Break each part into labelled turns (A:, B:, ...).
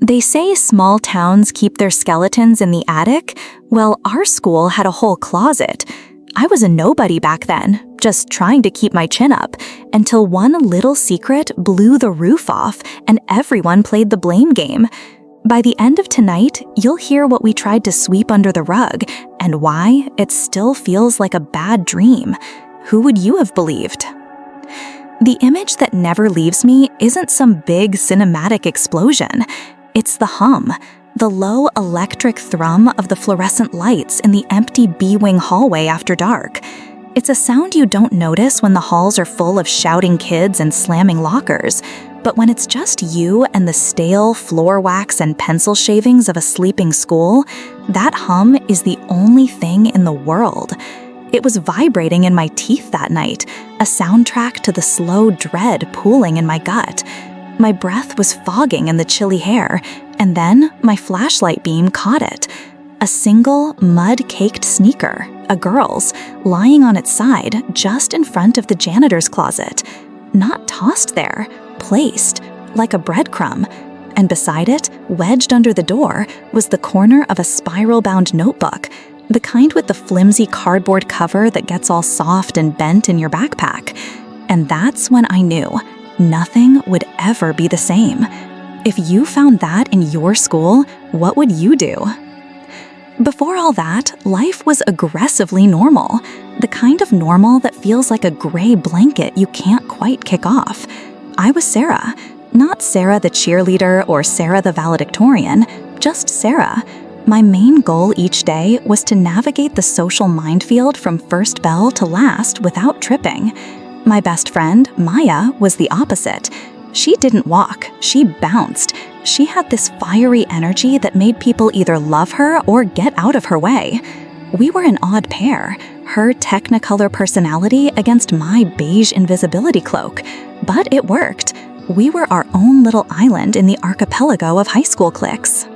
A: They say small towns keep their skeletons in the attic. Well, our school had a whole closet. I was a nobody back then, just trying to keep my chin up, until one little secret blew the roof off and everyone played the blame game. By the end of tonight, you'll hear what we tried to sweep under the rug and why it still feels like a bad dream. Who would you have believed? The image that never leaves me isn't some big cinematic explosion. It's the hum, the low electric thrum of the fluorescent lights in the empty B-wing hallway after dark. It's a sound you don't notice when the halls are full of shouting kids and slamming lockers, but when it's just you and the stale floor wax and pencil shavings of a sleeping school, that hum is the only thing in the world. It was vibrating in my teeth that night, a soundtrack to the slow dread pooling in my gut. My breath was fogging in the chilly hair, and then my flashlight beam caught it. A single, mud-caked sneaker, a girl's, lying on its side just in front of the janitor's closet. Not tossed there, placed, like a breadcrumb. And beside it, wedged under the door, was the corner of a spiral-bound notebook, the kind with the flimsy cardboard cover that gets all soft and bent in your backpack. And that's when I knew nothing would ever be the same. If you found that in your school, what would you do? Before all that, life was aggressively normal, the kind of normal that feels like a gray blanket you can't quite kick off. I was Sarah, not Sarah the cheerleader or Sarah the valedictorian, just Sarah. My main goal each day was to navigate the social minefield from first bell to last without tripping. My best friend, Maya, was the opposite. She didn't walk, she bounced. She had this fiery energy that made people either love her or get out of her way. We were an odd pair, her technicolor personality against my beige invisibility cloak. But it worked. We were our own little island in the archipelago of high school cliques.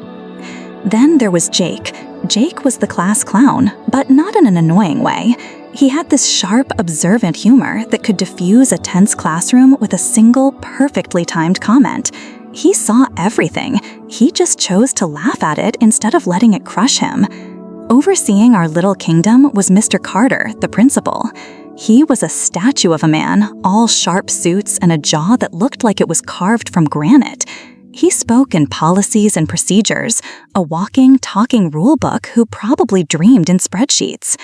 A: Then there was Jake. Jake was the class clown, but not in an annoying way. He had this sharp, observant humor that could diffuse a tense classroom with a single, perfectly timed comment. He saw everything. He just chose to laugh at it instead of letting it crush him. Overseeing our little kingdom was Mr. Carter, the principal. He was a statue of a man, all sharp suits and a jaw that looked like it was carved from granite. He spoke in policies and procedures, a walking, talking rule book who probably dreamed in spreadsheets.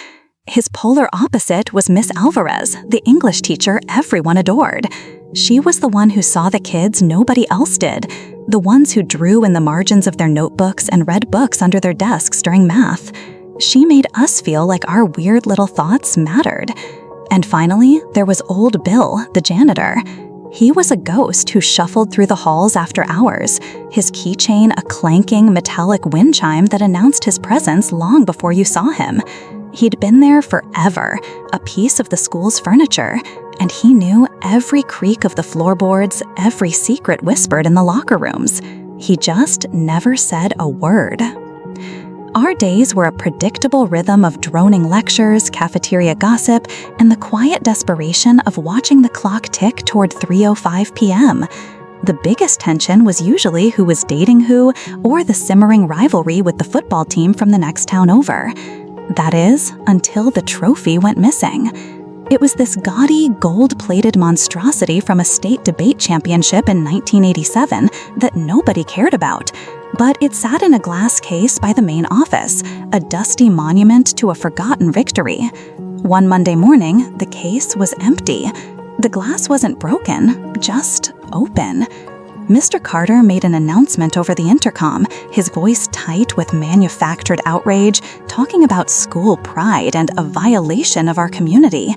A: His polar opposite was Miss Alvarez, the English teacher everyone adored. She was the one who saw the kids nobody else did, the ones who drew in the margins of their notebooks and read books under their desks during math. She made us feel like our weird little thoughts mattered. And finally, there was old Bill, the janitor. He was a ghost who shuffled through the halls after hours, his keychain a clanking metallic wind chime that announced his presence long before you saw him. He'd been there forever, a piece of the school's furniture, and he knew every creak of the floorboards, every secret whispered in the locker rooms. He just never said a word. Our days were a predictable rhythm of droning lectures, cafeteria gossip, and the quiet desperation of watching the clock tick toward 3:05 p.m. The biggest tension was usually who was dating who, or the simmering rivalry with the football team from the next town over. That is, until the trophy went missing. It was this gaudy, gold-plated monstrosity from a state debate championship in 1987 that nobody cared about. But it sat in a glass case by the main office, a dusty monument to a forgotten victory. One Monday morning, the case was empty. The glass wasn't broken, just open. Mr. Carter made an announcement over the intercom, his voice tight with manufactured outrage, talking about school pride and a violation of our community.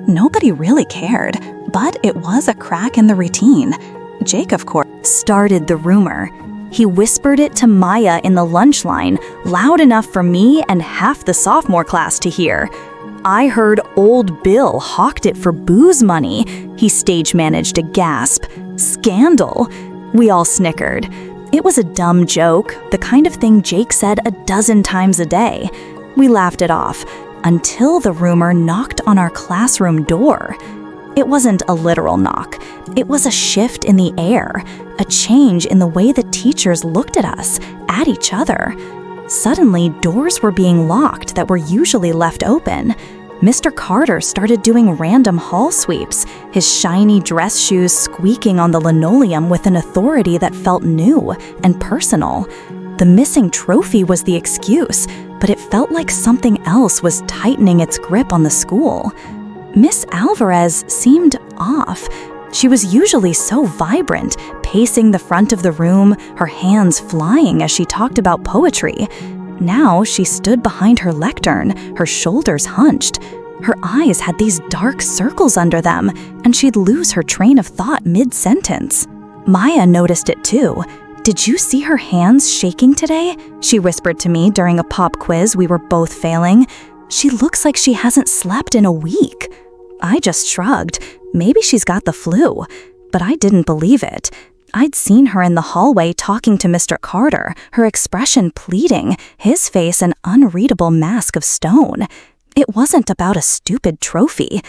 A: Nobody really cared, but it was a crack in the routine. Jake, of course, started the rumor. He whispered it to Maya in the lunch line, loud enough for me and half the sophomore class to hear. I heard old Bill hawked it for booze money. He stage managed a gasp. Scandal. We all snickered. It was a dumb joke, the kind of thing Jake said a dozen times a day. We laughed it off, until the rumor knocked on our classroom door. It wasn't a literal knock. It was a shift in the air, a change in the way the teachers looked at us, at each other. Suddenly, doors were being locked that were usually left open. Mr. Carter started doing random hall sweeps, his shiny dress shoes squeaking on the linoleum with an authority that felt new and personal. The missing trophy was the excuse, but it felt like something else was tightening its grip on the school. Miss Alvarez seemed off. She was usually so vibrant, pacing the front of the room, her hands flying as she talked about poetry. Now she stood behind her lectern, her shoulders hunched. Her eyes had these dark circles under them, and she'd lose her train of thought mid-sentence. Maya noticed it too. "Did you see her hands shaking today?" she whispered to me during a pop quiz we were both failing. "She looks like she hasn't slept in a week." I just shrugged. Maybe she's got the flu. But I didn't believe it. I'd seen her in the hallway talking to Mr. Carter, her expression pleading, his face an unreadable mask of stone. It wasn't about a stupid trophy.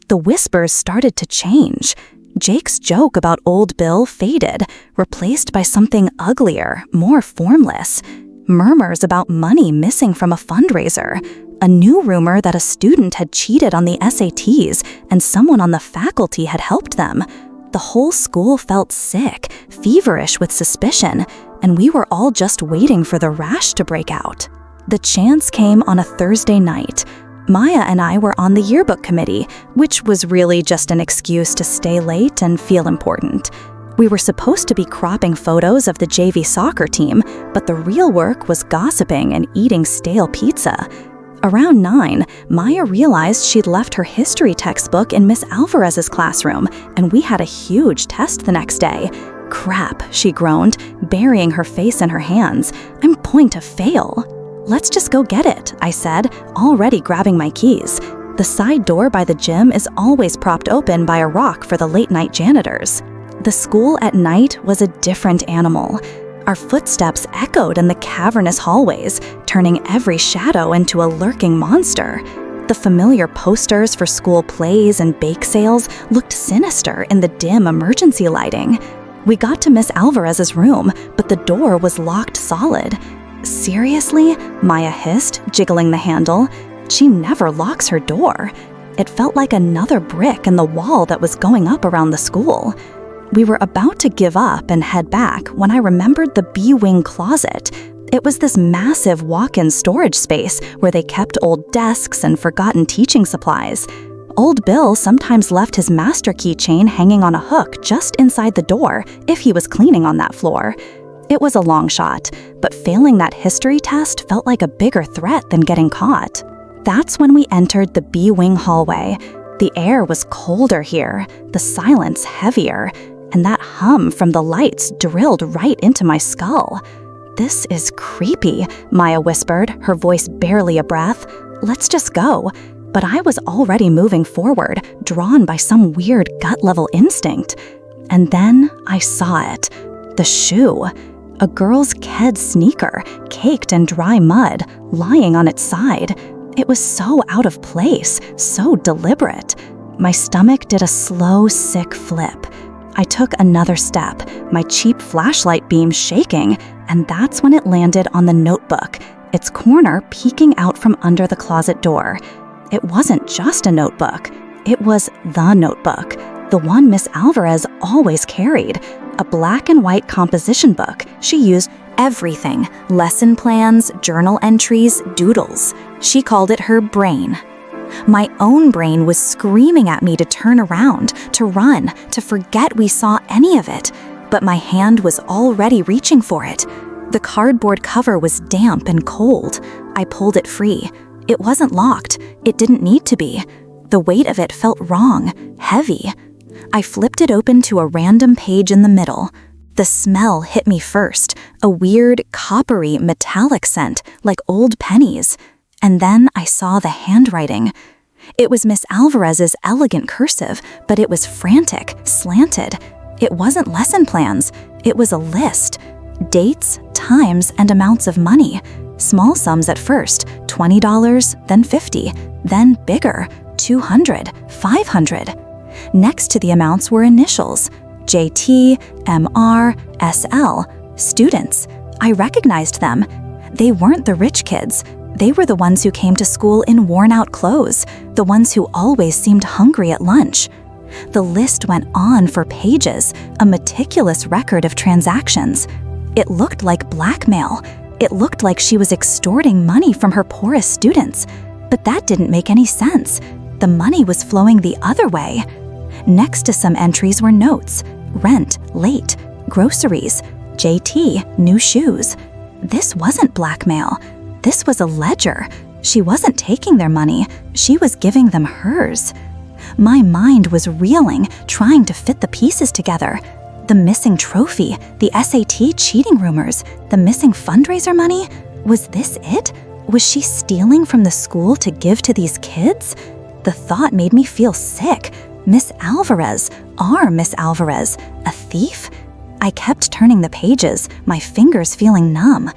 A: The whispers started to change. Jake's joke about Old Bill faded, replaced by something uglier, more formless. Murmurs about money missing from a fundraiser. A new rumor that a student had cheated on the SATs and someone on the faculty had helped them. The whole school felt sick, feverish with suspicion, and we were all just waiting for the rash to break out. The chance came on a Thursday night. Maya and I were on the yearbook committee, which was really just an excuse to stay late and feel important. We were supposed to be cropping photos of the JV soccer team, but the real work was gossiping and eating stale pizza. Around 9, Maya realized she'd left her history textbook in Miss Alvarez's classroom, and we had a huge test the next day. "Crap," she groaned, burying her face in her hands. "I'm going to fail." "Let's just go get it," I said, already grabbing my keys. The side door by the gym is always propped open by a rock for the late-night janitors. The school at night was a different animal. Our footsteps echoed in the cavernous hallways, turning every shadow into a lurking monster. The familiar posters for school plays and bake sales looked sinister in the dim emergency lighting. We got to Miss Alvarez's room, but the door was locked solid. "Seriously?" Maya hissed, jiggling the handle. "She never locks her door." It felt like another brick in the wall that was going up around the school. We were about to give up and head back when I remembered the B-wing closet. It was this massive walk-in storage space where they kept old desks and forgotten teaching supplies. Old Bill sometimes left his master keychain hanging on a hook just inside the door if he was cleaning on that floor. It was a long shot, but failing that history test felt like a bigger threat than getting caught. That's when we entered the B-wing hallway. The air was colder here, the silence heavier, and that hum from the lights drilled right into my skull. "This is creepy," Maya whispered, her voice barely a breath. "Let's just go." But I was already moving forward, drawn by some weird gut-level instinct. And then I saw it. The shoe. A girl's Ked sneaker, caked in dry mud, lying on its side. It was so out of place, so deliberate. My stomach did a slow, sick flip. I took another step, my cheap flashlight beam shaking, and that's when it landed on the notebook, its corner peeking out from under the closet door. It wasn't just a notebook. It was the notebook, the one Miss Alvarez always carried, a black and white composition book she used everything, lesson plans, journal entries, doodles. She called it her brain. My own brain was screaming at me to turn around, to run, to forget we saw any of it, but my hand was already reaching for it. The cardboard cover was damp and cold. I pulled it free. It wasn't locked. It didn't need to be. The weight of it felt wrong, heavy. I flipped it open to a random page in the middle. The smell hit me first, a weird, coppery, metallic scent, like old pennies. And then I saw the handwriting. It was Miss Alvarez's elegant cursive, but it was frantic, slanted. It wasn't lesson plans. It was a list. Dates, times, and amounts of money. Small sums at first, $20, then $50, then bigger, $200, $500. Next to the amounts were initials: JT, MR, SL, students. I recognized them. They weren't the rich kids. They were the ones who came to school in worn-out clothes, the ones who always seemed hungry at lunch. The list went on for pages, a meticulous record of transactions. It looked like blackmail. It looked like she was extorting money from her poorest students. But that didn't make any sense. The money was flowing the other way. Next to some entries were notes: rent, late, groceries, JT, new shoes. This wasn't blackmail. This was a ledger. She wasn't taking their money. She was giving them hers. My mind was reeling, trying to fit the pieces together. The missing trophy, the SAT cheating rumors, the missing fundraiser money. Was this it? Was she stealing from the school to give to these kids? The thought made me feel sick. Miss Alvarez, our Miss Alvarez, a thief? I kept turning the pages, my fingers feeling numb.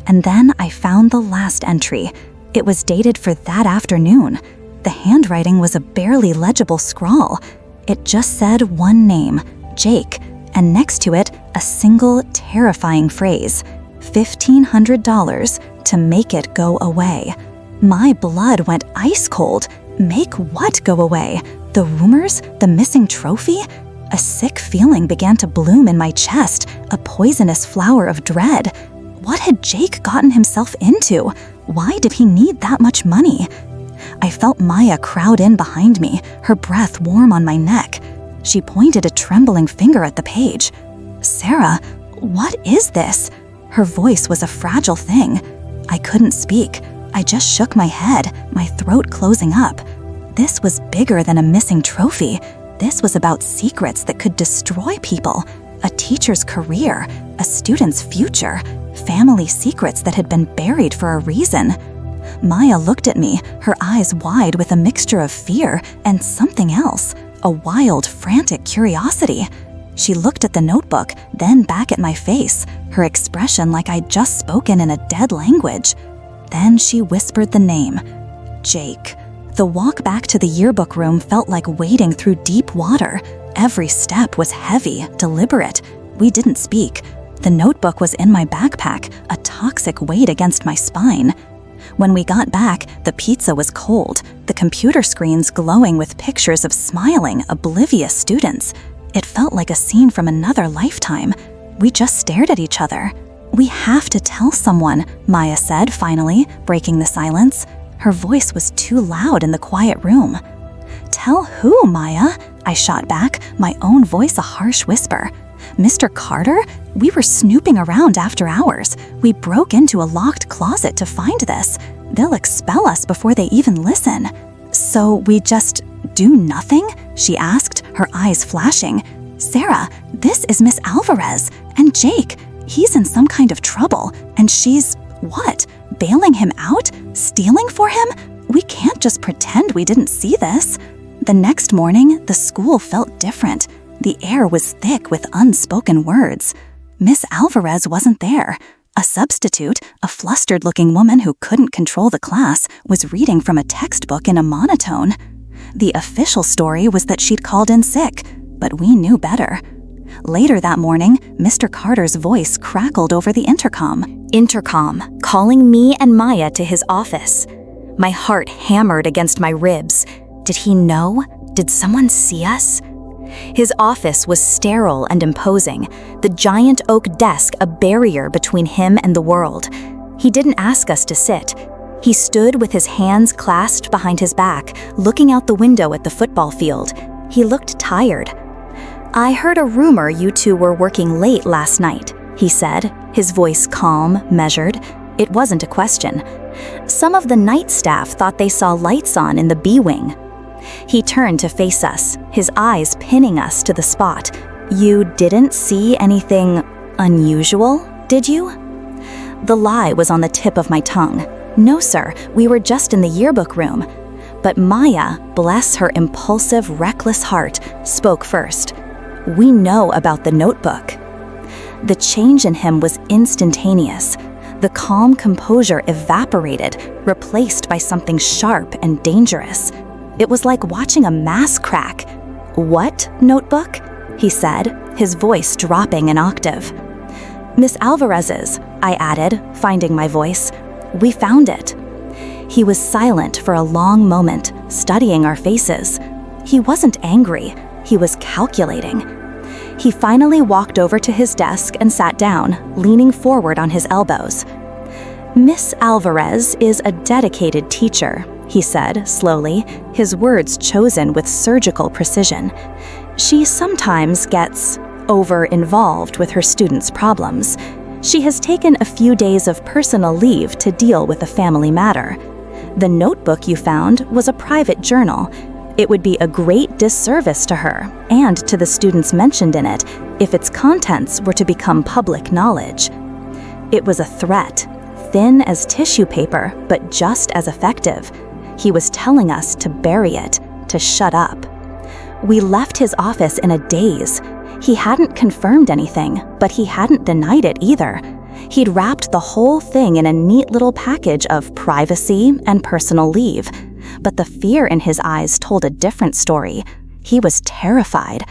A: And then I found the last entry. It was dated for that afternoon. The handwriting was a barely legible scrawl. It just said one name, Jake, and next to it, a single terrifying phrase: $1,500 to make it go away. My blood went ice cold. Make what go away? The rumors? The missing trophy? A sick feeling began to bloom in my chest, a poisonous flower of dread. What had Jake gotten himself into? Why did he need that much money? I felt Maya crowd in behind me, her breath warm on my neck. She pointed a trembling finger at the page. "Sarah, what is this?" Her voice was a fragile thing. I couldn't speak. I just shook my head, my throat closing up. This was bigger than a missing trophy. This was about secrets that could destroy people, a teacher's career, a student's future, family secrets that had been buried for a reason. Maya looked at me, her eyes wide with a mixture of fear and something else, a wild, frantic curiosity. She looked at the notebook, then back at my face, her expression like I'd just spoken in a dead language. Then she whispered the name, Jake. The walk back to the yearbook room felt like wading through deep water. Every step was heavy, deliberate. We didn't speak. The notebook was in my backpack, a toxic weight against my spine. When we got back, the pizza was cold, the computer screens glowing with pictures of smiling, oblivious students. It felt like a scene from another lifetime. We just stared at each other. "We have to tell someone," Maya said finally, breaking the silence. Her voice was too loud in the quiet room. "Tell who, Maya?" I shot back, my own voice a harsh whisper. "Mr. Carter? We were snooping around after hours. We broke into a locked closet to find this. They'll expel us before they even listen." "So we just do nothing?" she asked, her eyes flashing. "Sarah, this is Miss Alvarez, and Jake. He's in some kind of trouble, and she's, what, bailing him out? Stealing for him? We can't just pretend we didn't see this." The next morning, the school felt different. The air was thick with unspoken words. Miss Alvarez wasn't there. A substitute, a flustered-looking woman who couldn't control the class, was reading from a textbook in a monotone. The official story was that she'd called in sick, but we knew better. Later that morning, Mr. Carter's voice crackled over the intercom. Intercom, calling me and Maya to his office. My heart hammered against my ribs. Did he know? Did someone see us? His office was sterile and imposing, the giant oak desk a barrier between him and the world. He didn't ask us to sit. He stood with his hands clasped behind his back, looking out the window at the football field. He looked tired. "I heard a rumor you two were working late last night," he said, his voice calm, measured. It wasn't a question. "Some of the night staff thought they saw lights on in the B wing." He turned to face us, his eyes pinning us to the spot. "You didn't see anything unusual, did you?" The lie was on the tip of my tongue. "No, sir, we were just in the yearbook room." But Maya, bless her impulsive, reckless heart, spoke first. "We know about the notebook." The change in him was instantaneous. The calm composure evaporated, replaced by something sharp and dangerous. It was like watching a mask crack. "What notebook?" he said, his voice dropping an octave. "Miss Alvarez's," I added, finding my voice. "We found it." He was silent for a long moment, studying our faces. He wasn't angry, he was calculating. He finally walked over to his desk and sat down, leaning forward on his elbows. "Miss Alvarez is a dedicated teacher," he said slowly, his words chosen with surgical precision. "She sometimes gets over-involved with her students' problems. She has taken a few days of personal leave to deal with a family matter. The notebook you found was a private journal. It would be a great disservice to her and to the students mentioned in it if its contents were to become public knowledge." It was a threat, thin as tissue paper, but just as effective. He was telling us to bury it, to shut up. We left his office in a daze. He hadn't confirmed anything, but he hadn't denied it either. He'd wrapped the whole thing in a neat little package of privacy and personal leave. But the fear in his eyes told a different story. He was terrified.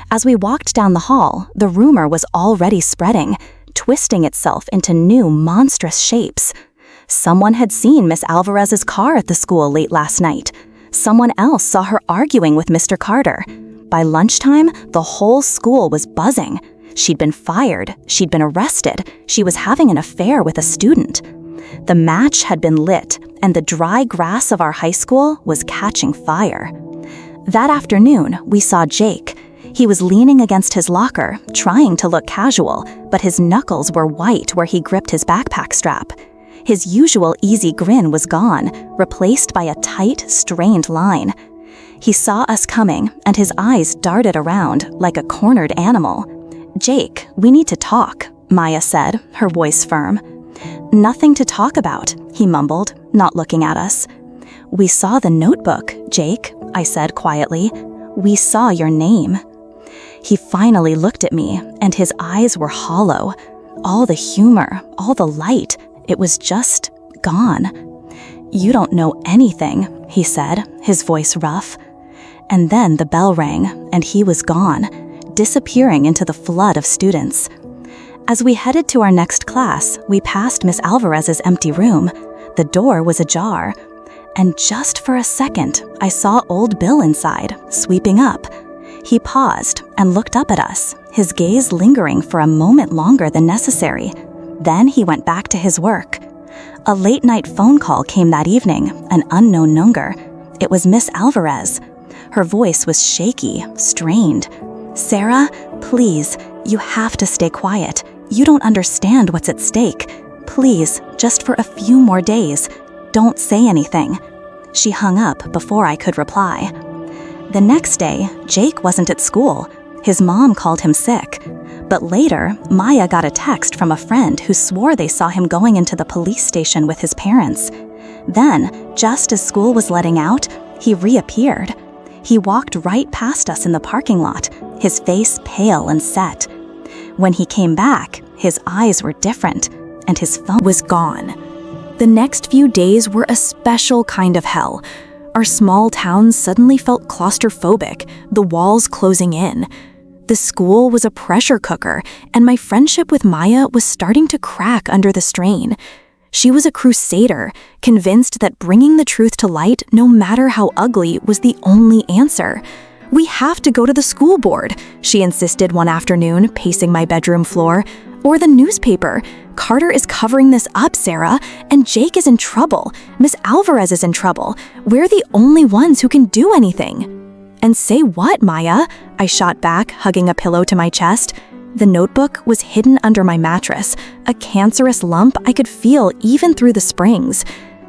A: As we walked down the hall, the rumor was already spreading, twisting itself into new monstrous shapes. Someone had seen Miss Alvarez's car at the school late last night. Someone else saw her arguing with Mr. Carter. By lunchtime, the whole school was buzzing. She'd been fired, she'd been arrested, she was having an affair with a student. The match had been lit, and the dry grass of our high school was catching fire. That afternoon, we saw Jake. He was leaning against his locker, trying to look casual, but his knuckles were white where he gripped his backpack strap. His usual easy grin was gone, replaced by a tight, strained line. He saw us coming, and his eyes darted around like a cornered animal. "Jake, we need to talk," Maya said, her voice firm. "Nothing to talk about," he mumbled, not looking at us. "We saw the notebook, Jake," I said quietly. "We saw your name." He finally looked at me, and his eyes were hollow. All the humor, all the light, it was just gone. "You don't know anything," he said, his voice rough. And then the bell rang, and he was gone, disappearing into the flood of students. As we headed to our next class, we passed Miss Alvarez's empty room. The door was ajar. And just for a second, I saw old Bill inside, sweeping up. He paused and looked up at us, his gaze lingering for a moment longer than necessary. Then he went back to his work. A late-night phone call came that evening, an unknown number. It was Miss Alvarez. Her voice was shaky, strained. "Sarah, please, you have to stay quiet. You don't understand what's at stake. Please, just for a few more days. Don't say anything." She hung up before I could reply. The next day, Jake wasn't at school. His mom called him sick. But later, Maya got a text from a friend who swore they saw him going into the police station with his parents. Then, just as school was letting out, he reappeared. He walked right past us in the parking lot, his face pale and set. When he came back, his eyes were different, and his phone was gone. The next few days were a special kind of hell. Our small town suddenly felt claustrophobic, the walls closing in. The school was a pressure cooker, and my friendship with Maya was starting to crack under the strain. She was a crusader, convinced that bringing the truth to light, no matter how ugly, was the only answer. "We have to go to the school board," she insisted one afternoon, pacing my bedroom floor. "Or the newspaper. Carter is covering this up, Sarah, and Jake is in trouble. Miss Alvarez is in trouble. We're the only ones who can do anything." "And say what, Maya?" I shot back, hugging a pillow to my chest. The notebook was hidden under my mattress, a cancerous lump I could feel even through the springs.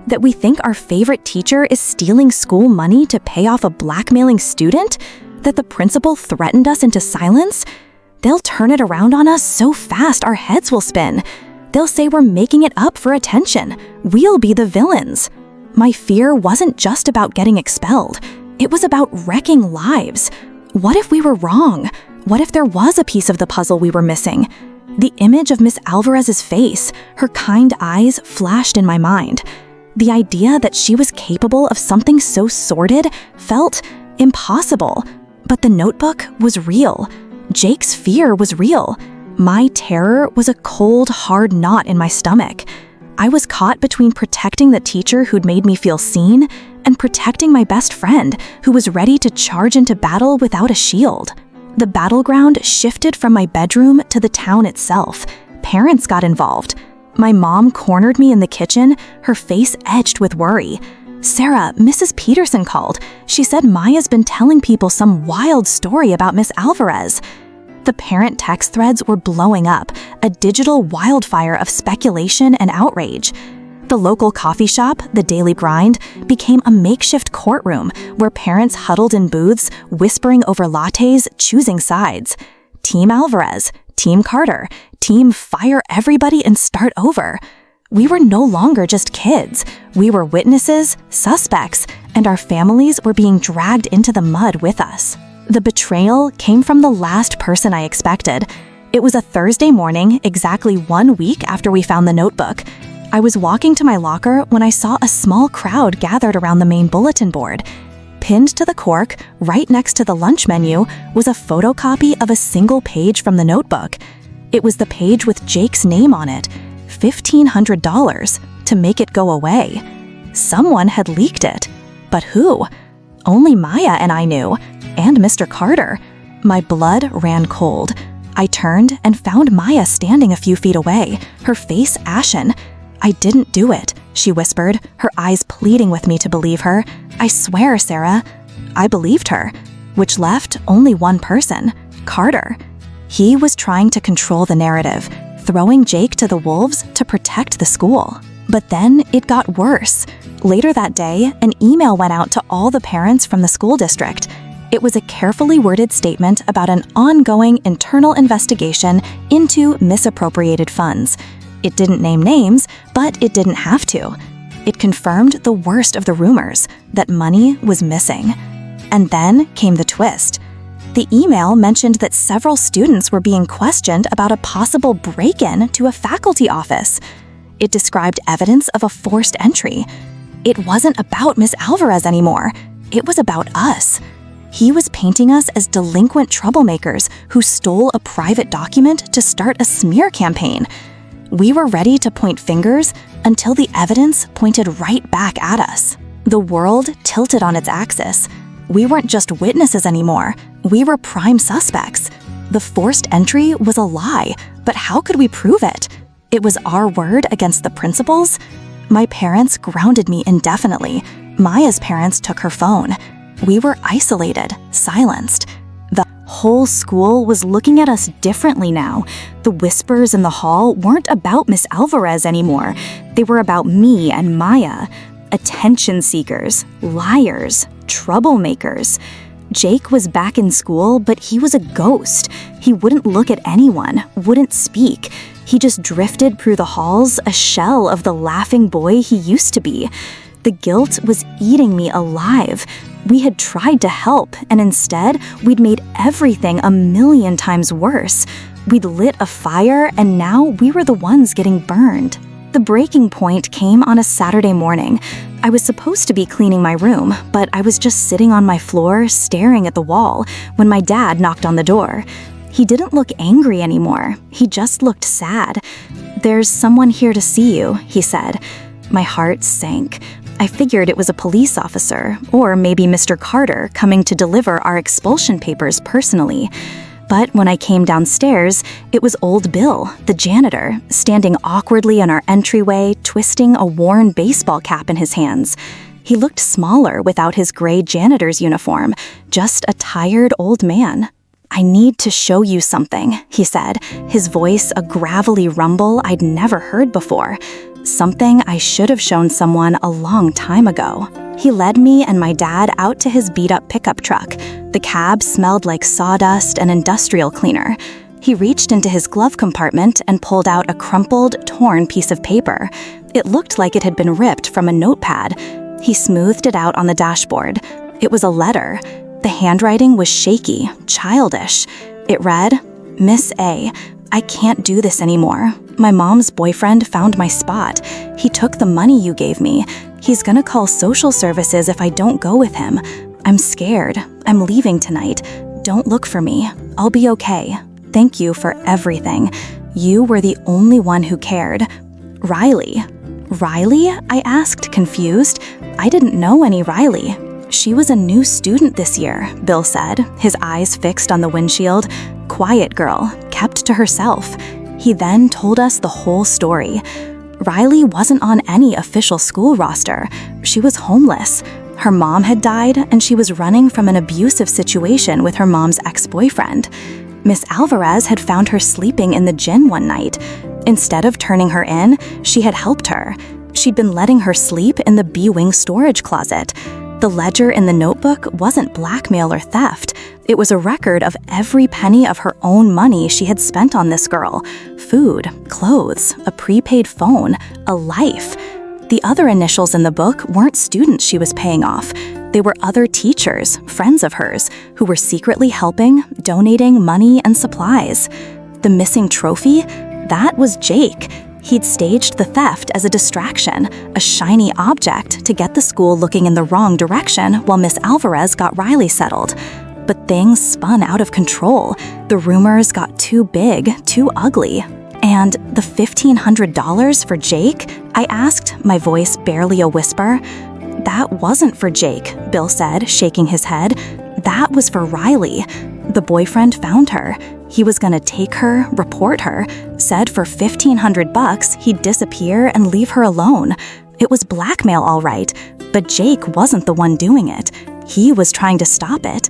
A: That we think our favorite teacher is stealing school money to pay off a blackmailing student? That the principal threatened us into silence? They'll turn it around on us so fast our heads will spin. They'll say we're making it up for attention. We'll be the villains. My fear wasn't just about getting expelled. It was about wrecking lives. What if we were wrong? What if there was a piece of the puzzle we were missing? The image of Miss Alvarez's face, her kind eyes, flashed in my mind. The idea that she was capable of something so sordid felt impossible. But the notebook was real. Jake's fear was real. My terror was a cold, hard knot in my stomach. I was caught between protecting the teacher who'd made me feel seen and protecting my best friend who was ready to charge into battle without a shield. The battleground shifted from my bedroom to the town itself. Parents got involved. My mom cornered me in the kitchen, her face edged with worry. "Sarah, Mrs. Peterson called. She said Maya's been telling people some wild story about Miss Alvarez." The parent text threads were blowing up, a digital wildfire of speculation and outrage. The local coffee shop, the Daily Grind, became a makeshift courtroom where parents huddled in booths, whispering over lattes, choosing sides. Team Alvarez, Team Carter, Team fire everybody and start over. We were no longer just kids. We were witnesses, suspects, and our families were being dragged into the mud with us. The betrayal came from the last person I expected. It was a Thursday morning, exactly 1 week after we found the notebook. I was walking to my locker when I saw a small crowd gathered around the main bulletin board. Pinned to the cork, right next to the lunch menu, was a photocopy of a single page from the notebook. It was the page with Jake's name on it, $1,500 to make it go away. Someone had leaked it. But who? Only Maya and I knew, and Mr. Carter. My blood ran cold. I turned and found Maya standing a few feet away, her face ashen. "I didn't do it," she whispered, her eyes pleading with me to believe her. "I swear, Sarah." I believed her, which left only one person, Carter. He was trying to control the narrative, throwing Jake to the wolves to protect the school. But then it got worse. Later that day, an email went out to all the parents from the school district. It was a carefully worded statement about an ongoing internal investigation into misappropriated funds. It didn't name names, but it didn't have to. It confirmed the worst of the rumors, that money was missing. And then came the twist. The email mentioned that several students were being questioned about a possible break-in to a faculty office. It described evidence of a forced entry. It wasn't about Miss Alvarez anymore. It was about us. He was painting us as delinquent troublemakers who stole a private document to start a smear campaign. We were ready to point fingers until the evidence pointed right back at us. The world tilted on its axis. We weren't just witnesses anymore. We were prime suspects. The forced entry was a lie, but how could we prove it? It was our word against the principal's. My parents grounded me indefinitely. Maya's parents took her phone. We were isolated, silenced. The whole school was looking at us differently now. The whispers in the hall weren't about Miss Alvarez anymore. They were about me and Maya. Attention seekers, liars, troublemakers. Jake was back in school, but he was a ghost. He wouldn't look at anyone, wouldn't speak. He just drifted through the halls, a shell of the laughing boy he used to be. The guilt was eating me alive. We had tried to help, and instead, we'd made everything a million times worse. We'd lit a fire, and now we were the ones getting burned. The breaking point came on a Saturday morning. I was supposed to be cleaning my room, but I was just sitting on my floor, staring at the wall, when my dad knocked on the door. He didn't look angry anymore. He just looked sad. "There's someone here to see you," he said. My heart sank. I figured it was a police officer, or maybe Mr. Carter coming to deliver our expulsion papers personally. But when I came downstairs, it was old Bill, the janitor, standing awkwardly in our entryway, twisting a worn baseball cap in his hands. He looked smaller without his gray janitor's uniform, just a tired old man. "I need to show you something," he said, his voice a gravelly rumble I'd never heard before. Something I should have shown someone a long time ago. He led me and my dad out to his beat-up pickup truck. The cab smelled like sawdust and industrial cleaner. He reached into his glove compartment and pulled out a crumpled, torn piece of paper. It looked like it had been ripped from a notepad. He smoothed it out on the dashboard. It was a letter. The handwriting was shaky, childish. It read, "Miss A, I can't do this anymore. My mom's boyfriend found my spot. He took the money you gave me. He's gonna call social services if I don't go with him. I'm scared. I'm leaving tonight. Don't look for me. I'll be okay. Thank you for everything. You were the only one who cared. Riley. Riley? I asked, confused. I didn't know any Riley. She was a new student this year, Bill said, his eyes fixed on the windshield. Quiet girl, kept to herself. He then told us the whole story. Riley wasn't on any official school roster. She was homeless. Her mom had died, and she was running from an abusive situation with her mom's ex-boyfriend. Miss Alvarez had found her sleeping in the gym one night. Instead of turning her in, she had helped her. She'd been letting her sleep in the B-wing storage closet. The ledger in the notebook wasn't blackmail or theft. It was a record of every penny of her own money she had spent on this girl. Food, clothes, a prepaid phone, a life. The other initials in the book weren't students she was paying off. They were other teachers, friends of hers, who were secretly helping, donating money and supplies. The missing trophy? That was Jake. He'd staged the theft as a distraction, a shiny object to get the school looking in the wrong direction while Miss Alvarez got Riley settled. But things spun out of control. The rumors got too big, too ugly. And the $1,500 for Jake? I asked, my voice barely a whisper. That wasn't for Jake, Bill said, shaking his head. That was for Riley. The boyfriend found her. He was gonna take her, report her, said for $1,500 he'd disappear and leave her alone. It was blackmail, all right, but Jake wasn't the one doing it. He was trying to stop it.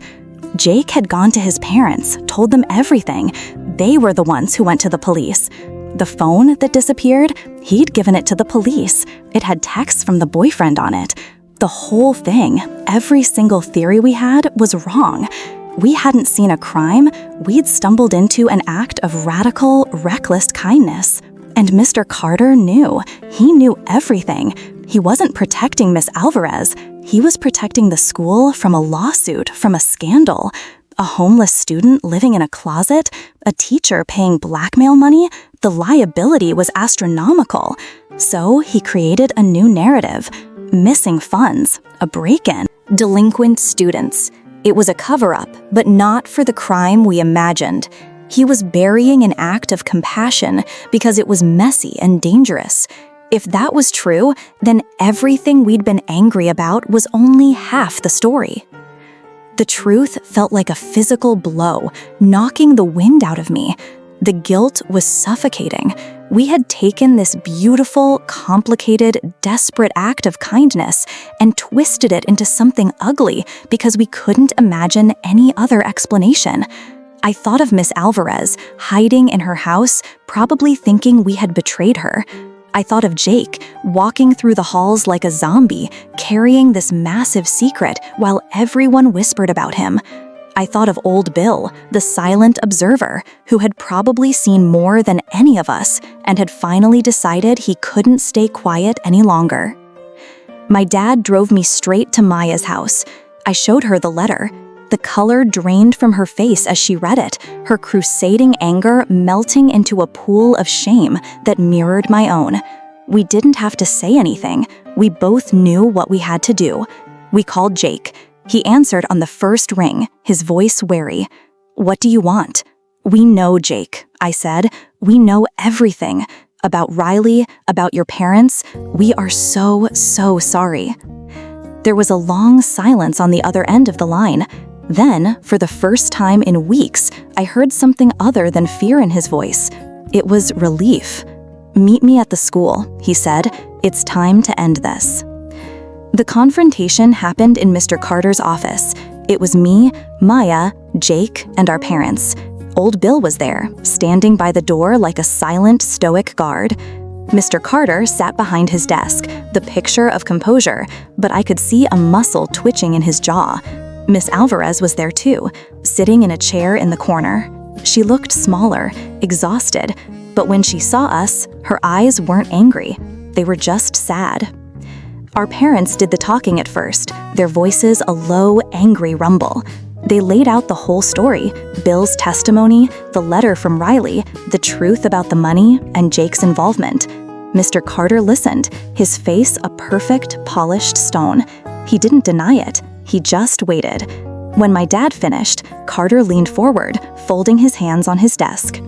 A: Jake had gone to his parents, told them everything. They were the ones who went to the police. The phone that disappeared, he'd given it to the police. It had texts from the boyfriend on it. The whole thing, every single theory we had was wrong. We hadn't seen a crime, we'd stumbled into an act of radical, reckless kindness. And Mr. Carter knew. He knew everything. He wasn't protecting Miss Alvarez. He was protecting the school from a lawsuit, from a scandal. A homeless student living in a closet, a teacher paying blackmail money, the liability was astronomical. So he created a new narrative. Missing funds, a break-in, delinquent students. It was a cover-up, but not for the crime we imagined. He was burying an act of compassion because it was messy and dangerous. If that was true, then everything we'd been angry about was only half the story. The truth felt like a physical blow, knocking the wind out of me. The guilt was suffocating. We had taken this beautiful, complicated, desperate act of kindness and twisted it into something ugly because we couldn't imagine any other explanation. I thought of Miss Alvarez, hiding in her house, probably thinking we had betrayed her. I thought of Jake, walking through the halls like a zombie, carrying this massive secret while everyone whispered about him. I thought of old Bill, the silent observer, who had probably seen more than any of us and had finally decided he couldn't stay quiet any longer. My dad drove me straight to Maya's house. I showed her the letter. The color drained from her face as she read it, her crusading anger melting into a pool of shame that mirrored my own. We didn't have to say anything. We both knew what we had to do. We called Jake. He answered on the first ring, his voice wary. "What do you want?" "We know, Jake," I said. "We know everything. About Riley, about your parents. We are so, so sorry." There was a long silence on the other end of the line. Then, for the first time in weeks, I heard something other than fear in his voice. It was relief. "Meet me at the school," he said. "It's time to end this." The confrontation happened in Mr. Carter's office. It was me, Maya, Jake, and our parents. Old Bill was there, standing by the door like a silent, stoic guard. Mr. Carter sat behind his desk, the picture of composure, but I could see a muscle twitching in his jaw. Miss Alvarez was there too, sitting in a chair in the corner. She looked smaller, exhausted, but when she saw us, her eyes weren't angry. They were just sad. Our parents did the talking at first, their voices a low, angry rumble. They laid out the whole story, Bill's testimony, the letter from Riley, the truth about the money, and Jake's involvement. Mr. Carter listened, his face a perfect, polished stone. He didn't deny it. He just waited. When my dad finished, Carter leaned forward, folding his hands on his desk.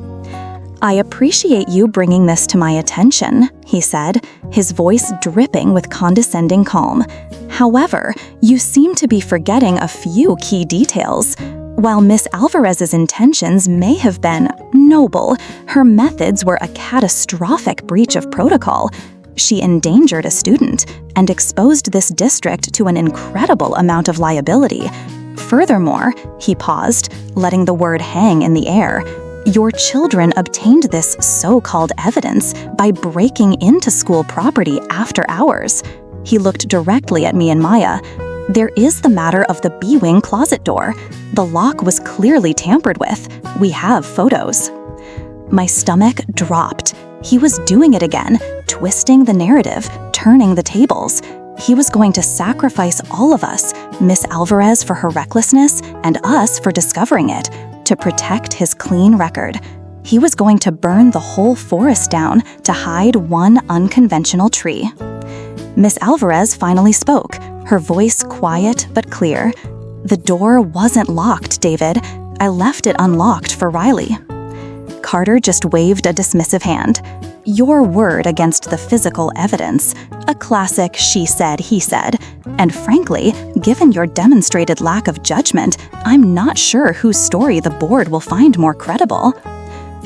A: "I appreciate you bringing this to my attention," he said, his voice dripping with condescending calm. "However, you seem to be forgetting a few key details. While Miss Alvarez's intentions may have been noble, her methods were a catastrophic breach of protocol. She endangered a student and exposed this district to an incredible amount of liability. Furthermore," he paused, letting the word hang in the air, "your children obtained this so-called evidence by breaking into school property after hours." He looked directly at me and Maya. "There is the matter of the B-wing closet door. The lock was clearly tampered with. We have photos." My stomach dropped. He was doing it again, twisting the narrative, turning the tables. He was going to sacrifice all of us, Miss Alvarez for her recklessness and us for discovering it, to protect his clean record. He was going to burn the whole forest down to hide one unconventional tree. Miss Alvarez finally spoke, her voice quiet but clear. "The door wasn't locked, David. I left it unlocked for Riley." Carter just waved a dismissive hand. "Your word against the physical evidence. A classic she said, he said. And frankly, given your demonstrated lack of judgment, I'm not sure whose story the board will find more credible."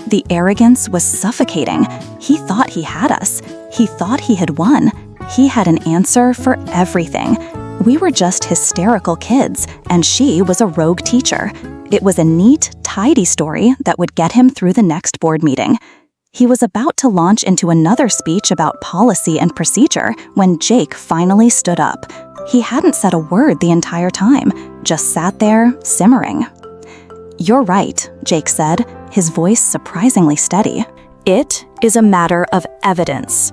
A: The arrogance was suffocating. He thought he had us. He thought he had won. He had an answer for everything. We were just hysterical kids, and she was a rogue teacher. It was a neat, tidy story that would get him through the next board meeting. He was about to launch into another speech about policy and procedure when Jake finally stood up. He hadn't said a word the entire time, just sat there, simmering. "You're right," Jake said, his voice surprisingly steady. "It is a matter of evidence."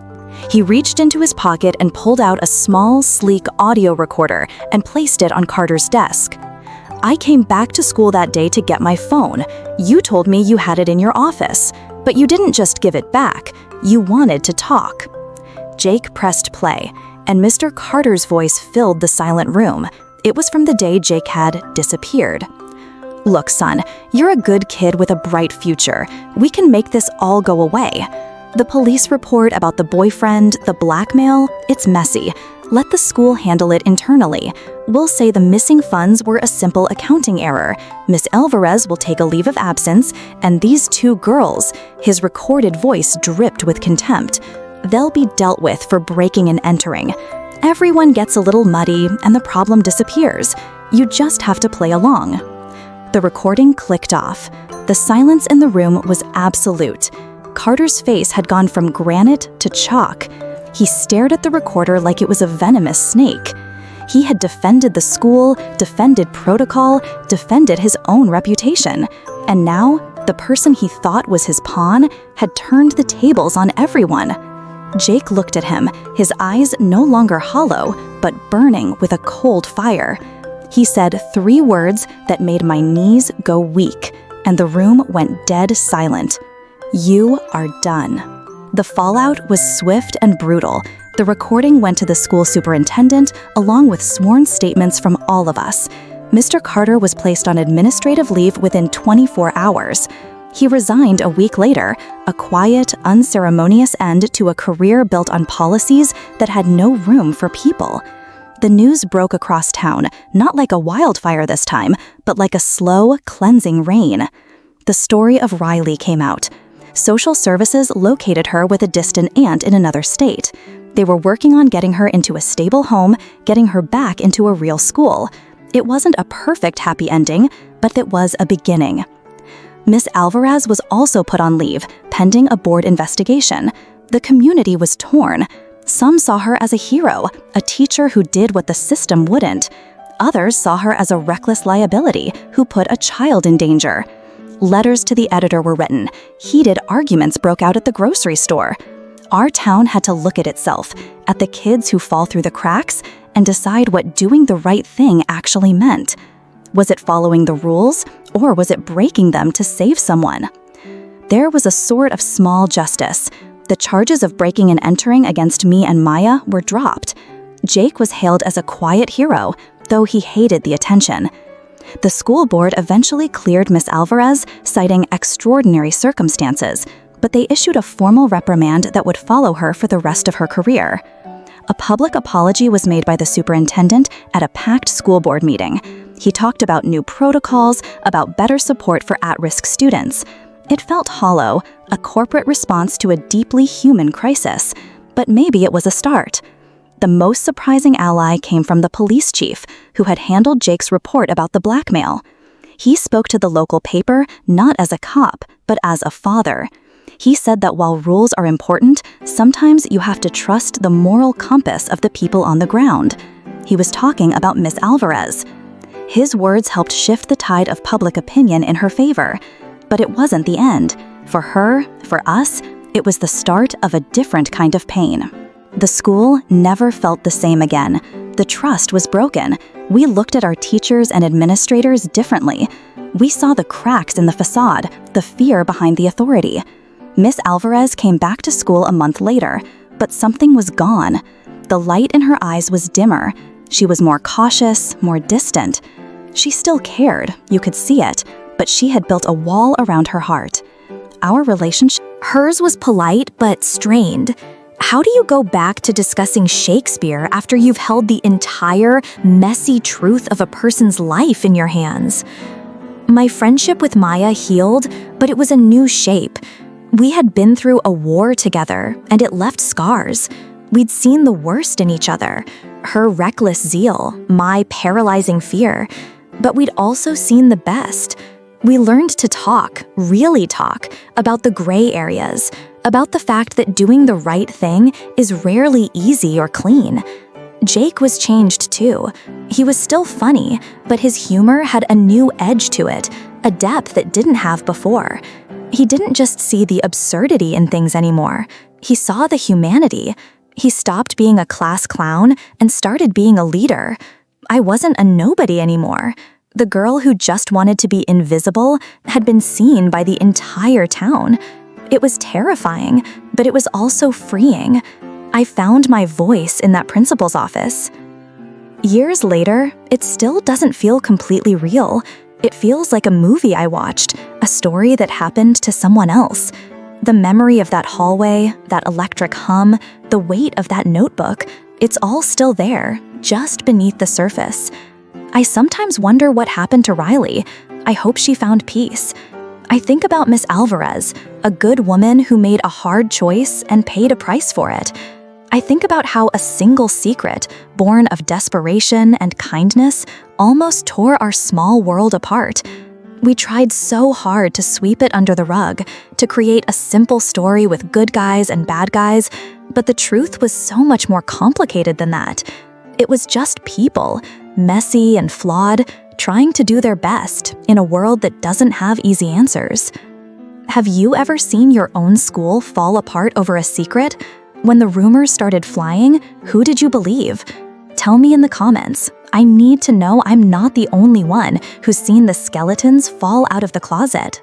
A: He reached into his pocket and pulled out a small, sleek audio recorder and placed it on Carter's desk. "I came back to school that day to get my phone. You told me you had it in your office, but you didn't just give it back. You wanted to talk." Jake pressed play, and Mr. Carter's voice filled the silent room. It was from the day Jake had disappeared. "Look, son, you're a good kid with a bright future. We can make this all go away. The police report about the boyfriend, the blackmail, it's messy. Let the school handle it internally. We'll say the missing funds were a simple accounting error. Miss Alvarez will take a leave of absence, and these two girls," his recorded voice dripped with contempt, "they'll be dealt with for breaking and entering. Everyone gets a little muddy, and the problem disappears. You just have to play along." The recording clicked off. The silence in the room was absolute. Carter's face had gone from granite to chalk. He stared at the recorder like it was a venomous snake. He had defended the school, defended protocol, defended his own reputation. And now, the person he thought was his pawn had turned the tables on everyone. Jake looked at him, his eyes no longer hollow, but burning with a cold fire. He said 3 words that made my knees go weak, and the room went dead silent. "You are done." The fallout was swift and brutal. The recording went to the school superintendent, along with sworn statements from all of us. Mr. Carter was placed on administrative leave within 24 hours. He resigned a week later, a quiet, unceremonious end to a career built on policies that had no room for people. The news broke across town, not like a wildfire this time, but like a slow, cleansing rain. The story of Riley came out. Social services located her with a distant aunt in another state. They were working on getting her into a stable home, getting her back into a real school. It wasn't a perfect happy ending, but it was a beginning. Miss Alvarez was also put on leave, pending a board investigation. The community was torn. Some saw her as a hero, a teacher who did what the system wouldn't. Others saw her as a reckless liability who put a child in danger. Letters to the editor were written. Heated arguments broke out at the grocery store. Our town had to look at itself, at the kids who fall through the cracks, and decide what doing the right thing actually meant. Was it following the rules, or was it breaking them to save someone? There was a sort of small justice. The charges of breaking and entering against me and Maya were dropped. Jake was hailed as a quiet hero, though he hated the attention. The school board eventually cleared Miss Alvarez, citing extraordinary circumstances, but they issued a formal reprimand that would follow her for the rest of her career. A public apology was made by the superintendent at a packed school board meeting. He talked about new protocols, about better support for at-risk students. It felt hollow, a corporate response to a deeply human crisis, but maybe it was a start. The most surprising ally came from the police chief, who had handled Jake's report about the blackmail. He spoke to the local paper not as a cop, but as a father. He said that while rules are important, sometimes you have to trust the moral compass of the people on the ground. He was talking about Miss Alvarez. His words helped shift the tide of public opinion in her favor. But it wasn't the end. For her, for us, it was the start of a different kind of pain. The school never felt the same again. The trust was broken. We looked at our teachers and administrators differently. We saw the cracks in the facade, the fear behind the authority. Miss Alvarez came back to school a month later, but something was gone. The light in her eyes was dimmer. She was more cautious, more distant. She still cared, you could see it, but she had built a wall around her heart. Our relationship, hers was polite but strained. How do you go back to discussing Shakespeare after you've held the entire, messy truth of a person's life in your hands? My friendship with Maya healed, but it was a new shape. We had been through a war together, and it left scars. We'd seen the worst in each other, her reckless zeal, my paralyzing fear. But we'd also seen the best. We learned to talk, really talk, about the gray areas, about the fact that doing the right thing is rarely easy or clean. Jake was changed too. He was still funny, but his humor had a new edge to it, a depth it didn't have before. He didn't just see the absurdity in things anymore. He saw the humanity. He stopped being a class clown and started being a leader. I wasn't a nobody anymore. The girl who just wanted to be invisible had been seen by the entire town. It was terrifying, but it was also freeing. I found my voice in that principal's office. Years later, it still doesn't feel completely real. It feels like a movie I watched, a story that happened to someone else. The memory of that hallway, that electric hum, the weight of that notebook, it's all still there, just beneath the surface. I sometimes wonder what happened to Riley. I hope she found peace. I think about Miss Alvarez, a good woman who made a hard choice and paid a price for it. I think about how a single secret, born of desperation and kindness, almost tore our small world apart. We tried so hard to sweep it under the rug, to create a simple story with good guys and bad guys, but the truth was so much more complicated than that. It was just people, messy and flawed, trying to do their best in a world that doesn't have easy answers. Have you ever seen your own school fall apart over a secret? When the rumors started flying, who did you believe? Tell me in the comments. I need to know I'm not the only one who's seen the skeletons fall out of the closet.